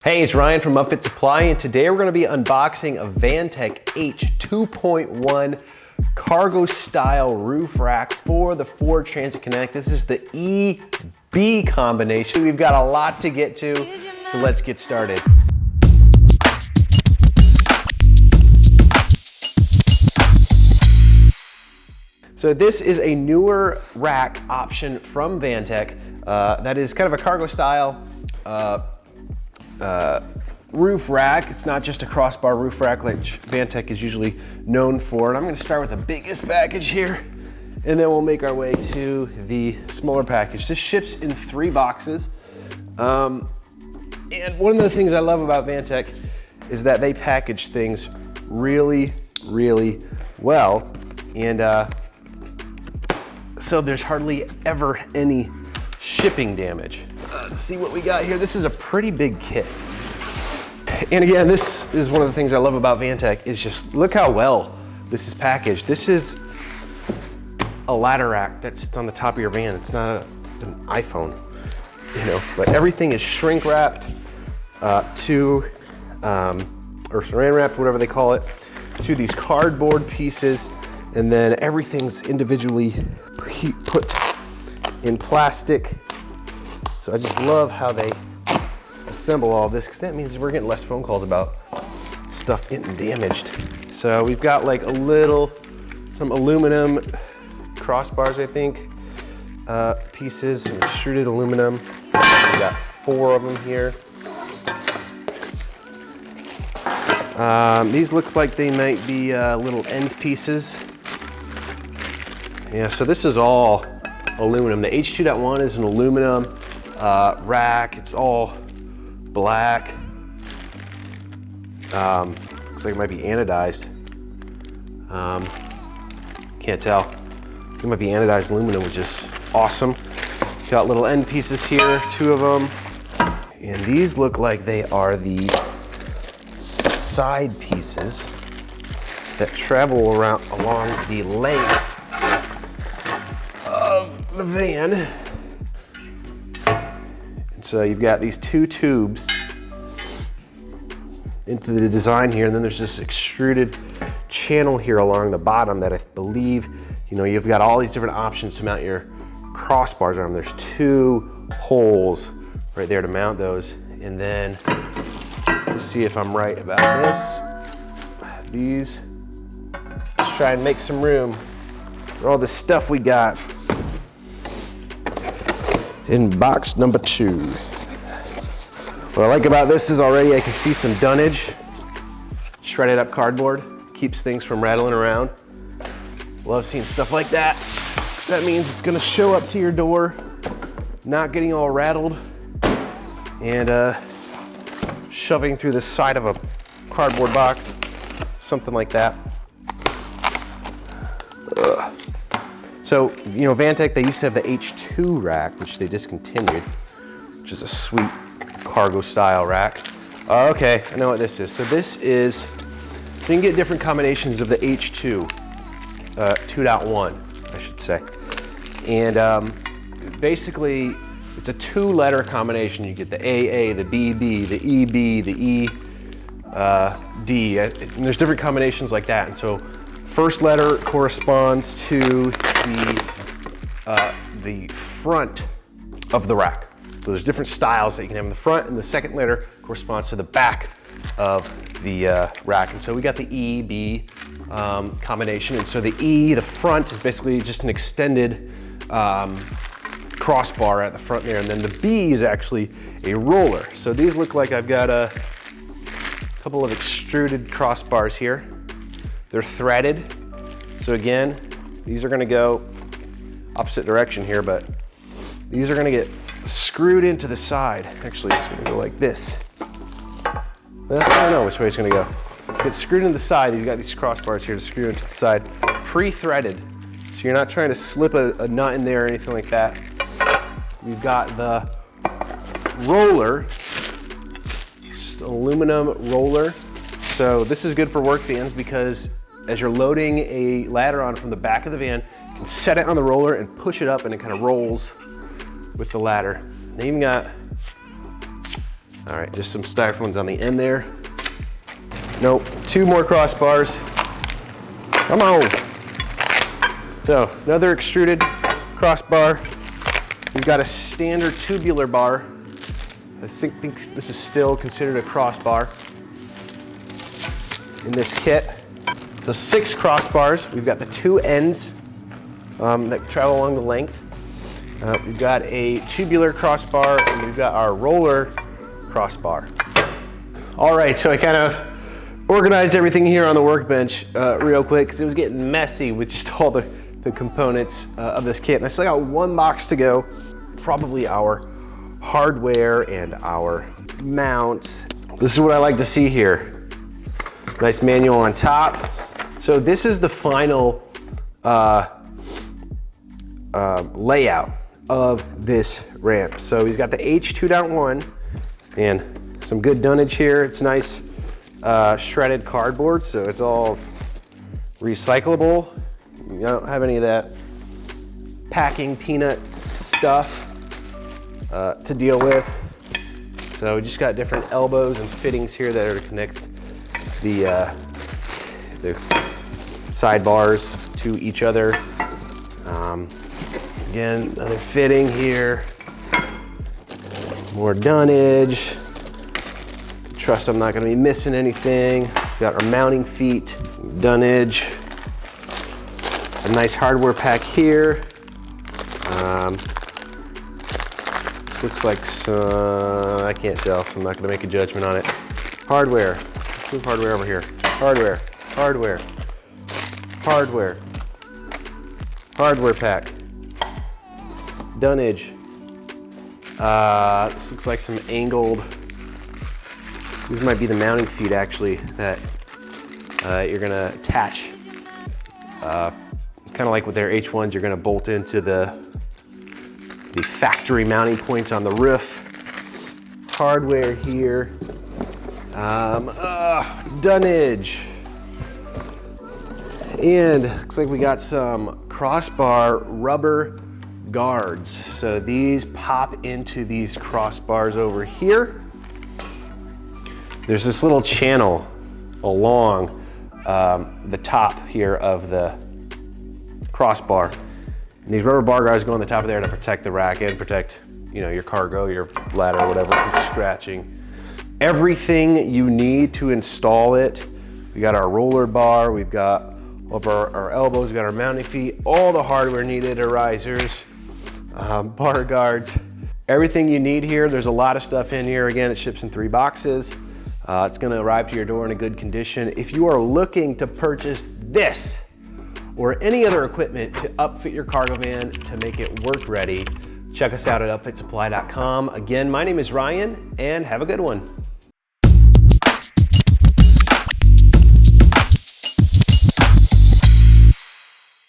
Hey, it's Ryan from Upfit Supply, and today we're going to be unboxing a Vantech H2.1 cargo style roof rack for the Ford Transit Connect. This is the EB combination. We've got a lot to get to, so let's get started. So this is a newer rack option from Vantech that is kind of a cargo style roof rack. It's not just a crossbar roof rack like Vantech is usually known for. And I'm going to start with the biggest package here, and then we'll make our way to the smaller package. This ships in 3 boxes. And one of the things I love about Vantech is that they package things really, really well. And so there's hardly ever any shipping damage. Let's see what we got here. This is a pretty big kit. And again, this is one of the things I love about Vantech is just look how well this is packaged. This is a ladder rack that sits on the top of your van. It's not an iPhone, you know, but everything is shrink wrapped or saran wrapped, whatever they call it, to these cardboard pieces. And then everything's individually put in plastic. So I just love how they assemble all of this, because that means we're getting less phone calls about stuff getting damaged. So we've got like some aluminum crossbars, I think, pieces, some extruded aluminum. We've got 4 of them here. These look like they might be little end pieces. Yeah, so this is all aluminum. The H2.1 is an aluminum rack. It's all black. Looks like it might be anodized. Can't tell. It might be anodized aluminum, which is awesome. Got little end pieces here, 2 of them. And these look like they are the side pieces that travel around along the length of the van. So you've got these 2 tubes into the design here, and then there's this extruded channel here along the bottom that I believe, you know, you've got all these different options to mount your crossbars on. There's 2 holes right there to mount those. And then let's see if I'm right about this. These, let's try and make some room for all the stuff we got in box number 2. What I like about this is already I can see some dunnage. Shredded up cardboard keeps things from rattling around. Love seeing stuff like that, because that means it's gonna show up to your door, not getting all rattled and shoving through the side of a cardboard box, something like that. So, you know, Vantech, they used to have the H2 rack, which they discontinued, which is a sweet cargo style rack. Okay, I know what this is. So this is, so you can get different combinations of the H2, 2.1, I should say. And basically, it's a 2-letter combination. You get the AA, the BB, the EB, the D, and there's different combinations like that. And so first letter corresponds to the front of the rack. So there's different styles that you can have in the front, and the second letter corresponds to the back of the rack. And so we got the EB combination. And so the E, the front, is basically just an extended crossbar at the front there. And then the B is actually a roller. So these look like I've got a couple of extruded crossbars here. They're threaded. So again, these are gonna go opposite direction here, but these are gonna get screwed into the side. Actually, it's gonna go like this. I don't know which way it's gonna go. Get screwed into the side. You've got these crossbars here to screw into the side. Pre-threaded, so you're not trying to slip a nut in there or anything like that. You've got the roller, just aluminum roller. So this is good for work vans, because as you're loading a ladder on from the back of the van, you can set it on the roller and push it up, and it kind of rolls with the ladder. They even got All right, just some styrofoams on the end there. Nope, 2 more crossbars. Come on. So another extruded crossbar. We've got a standard tubular bar. I think this is still considered a crossbar in this kit. So 6 crossbars. We've got the 2 ends that travel along the length. We've got a tubular crossbar, and we've got our roller crossbar. All right, so I kind of organized everything here on the workbench real quick because it was getting messy with just all the components of this kit. And I still got 1 box to go, probably our hardware and our mounts. This is what I like to see here. Nice manual on top. So this is the final layout of this ramp. So he's got the H2.1 and some good dunnage here. It's nice shredded cardboard, so it's all recyclable. You don't have any of that packing peanut stuff to deal with. So we just got different elbows and fittings here that are to connect the sidebars to each other. Again, another fitting here. More dunnage. Trust I'm not going to be missing anything. Got our mounting feet, dunnage. A nice hardware pack here. This looks like some, I can't tell, so I'm not going to make a judgment on it. Hardware. Let's move hardware over here. Hardware, hardware, hardware. Hardware pack. Dunnage. This looks like some angled, these might be the mounting feet actually that you're gonna attach. Kind of like with their H1s, you're gonna bolt into the factory mounting points on the roof. Hardware here. Dunnage. And looks like we got some crossbar rubber guards. So these pop into these crossbars over here. There's this little channel along the top here of the crossbar. And these rubber bar guards go on the top of there to protect the rack and protect, you know, your cargo, your ladder, whatever, from scratching. Everything you need to install it. We got our roller bar, we've got all of our elbows, we've got our mounting feet, all the hardware needed, our risers, bar guards, everything you need here. There's a lot of stuff in here. Again, it ships in 3 boxes. It's gonna arrive to your door in a good condition. If you are looking to purchase this or any other equipment to upfit your cargo van to make it work ready, check us out at upfitsupply.com. Again, my name is Ryan, and have a good one.